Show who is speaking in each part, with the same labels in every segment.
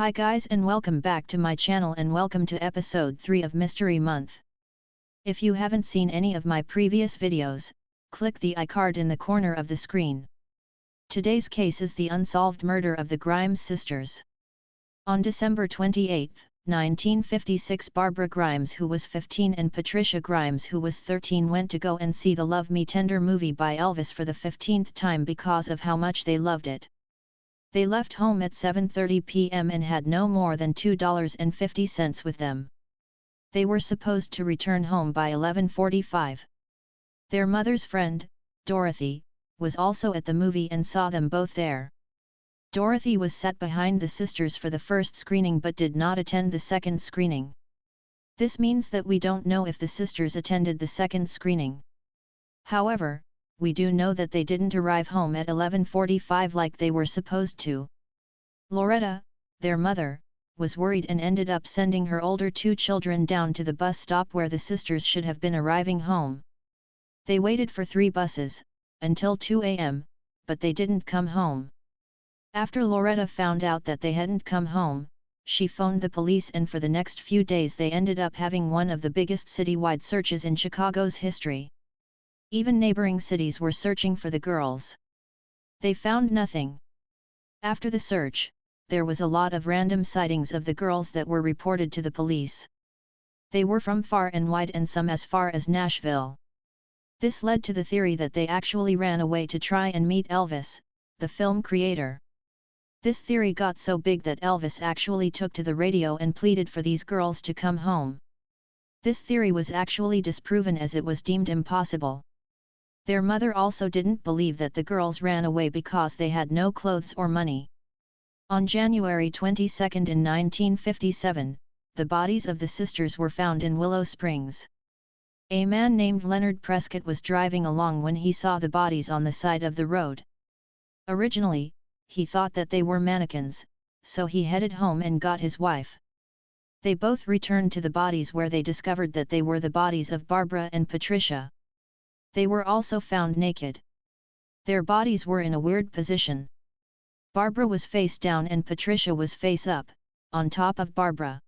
Speaker 1: Hi guys and welcome back to my channel and welcome to episode 3 of Mystery Month. If you haven't seen any of my previous videos, click the iCard in the corner of the screen. Today's case is the unsolved murder of the Grimes sisters. On December 28, 1956, Barbara Grimes, who was 15, and Patricia Grimes, who was 13, went to go and see the Love Me Tender movie by Elvis for the 15th time because of how much they loved it. They left home at 7:30 p.m. and had no more than $2.50 with them. They were supposed to return home by 11:45. Their mother's friend, Dorothy, was also at the movie and saw them both there. Dorothy was sat behind the sisters for the first screening but did not attend the second screening. This means that we don't know if the sisters attended the second screening. However, we do know that they didn't arrive home at 11:45 like they were supposed to. Loretta, their mother, was worried and ended up sending her older two children down to the bus stop where the sisters should have been arriving home. They waited for 3 buses, until 2 a.m., but they didn't come home. After Loretta found out that they hadn't come home, she phoned the police, and for the next few days they ended up having one of the biggest citywide searches in Chicago's history. Even neighboring cities were searching for the girls. They found nothing. After the search, there was a lot of random sightings of the girls that were reported to the police. They were from far and wide and some as far as Nashville. This led to the theory that they actually ran away to try and meet Elvis, the film creator. This theory got so big that Elvis actually took to the radio and pleaded for these girls to come home. This theory was actually disproven as it was deemed impossible. Their mother also didn't believe that the girls ran away because they had no clothes or money. On January 22 in 1957, the bodies of the sisters were found in Willow Springs. A man named Leonard Prescott was driving along when he saw the bodies on the side of the road. Originally, he thought that they were mannequins, so he headed home and got his wife. They both returned to the bodies where they discovered that they were the bodies of Barbara and Patricia. They were also found naked. Their bodies were in a weird position. Barbara was face down and Patricia was face up, on top of Barbara.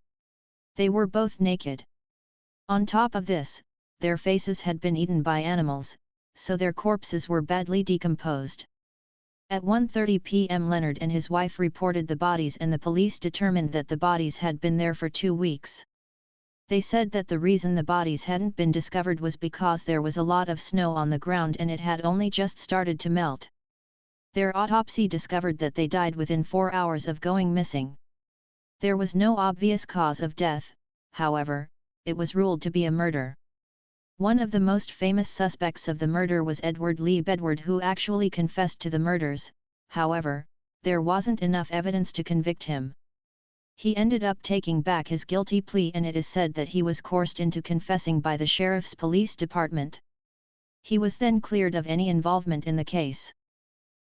Speaker 1: They were both naked. On top of this, their faces had been eaten by animals, so their corpses were badly decomposed. At 1:30 p.m. Leonard and his wife reported the bodies and the police determined that the bodies had been there for 2 weeks. They said that the reason the bodies hadn't been discovered was because there was a lot of snow on the ground and it had only just started to melt. Their autopsy discovered that they died within 4 hours of going missing. There was no obvious cause of death, however, it was ruled to be a murder. One of the most famous suspects of the murder was Edward Lee Bedward, who actually confessed to the murders. However, there wasn't enough evidence to convict him. He ended up taking back his guilty plea and it is said that he was coerced into confessing by the sheriff's police department. He was then cleared of any involvement in the case.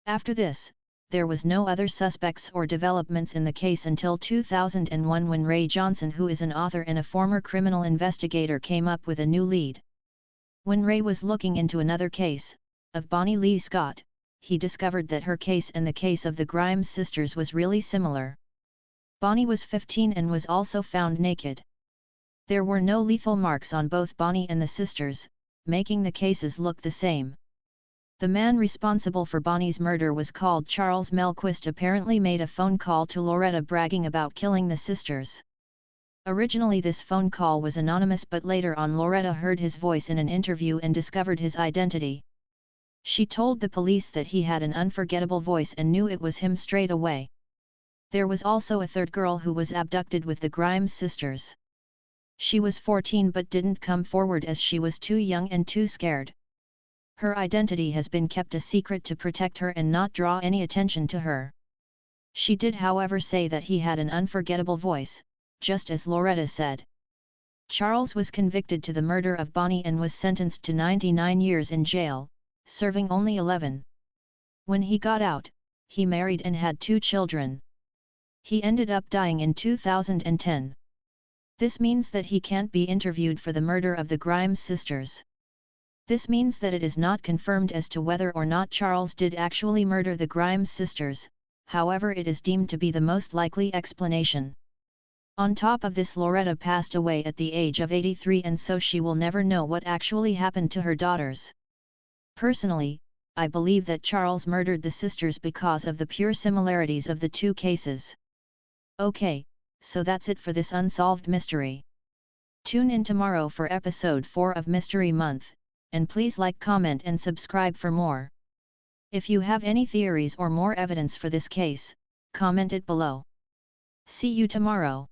Speaker 1: After this, there was no other suspects or developments in the case until 2001 when Ray Johnson, who is an author and a former criminal investigator, came up with a new lead. When Ray was looking into another case, of Bonnie Lee Scott, he discovered that her case and the case of the Grimes sisters was really similar. Bonnie was 15 and was also found naked. There were no lethal marks on both Bonnie and the sisters, making the cases look the same. The man responsible for Bonnie's murder was called Charles Melquist. Apparently made a phone call to Loretta bragging about killing the sisters. Originally this phone call was anonymous, but later on Loretta heard his voice in an interview and discovered his identity. She told the police that he had an unforgettable voice and knew it was him straight away. There was also a third girl who was abducted with the Grimes sisters. She was 14 but didn't come forward as she was too young and too scared. Her identity has been kept a secret to protect her and not draw any attention to her. She did, however, say that he had an unforgettable voice, just as Loretta said. Charles was convicted to the murder of Bonnie and was sentenced to 99 years in jail, serving only 11. When he got out, he married and had 2 children. He ended up dying in 2010. This means that he can't be interviewed for the murder of the Grimes sisters. This means that it is not confirmed as to whether or not Charles did actually murder the Grimes sisters, however it is deemed to be the most likely explanation. On top of this, Loretta passed away at the age of 83, and so she will never know what actually happened to her daughters. Personally, I believe that Charles murdered the sisters because of the pure similarities of the two cases. Okay, so that's it for this unsolved mystery. Tune in tomorrow for episode 4 of Mystery Month, and please like, comment and subscribe for more. If you have any theories or more evidence for this case, comment it below. See you tomorrow.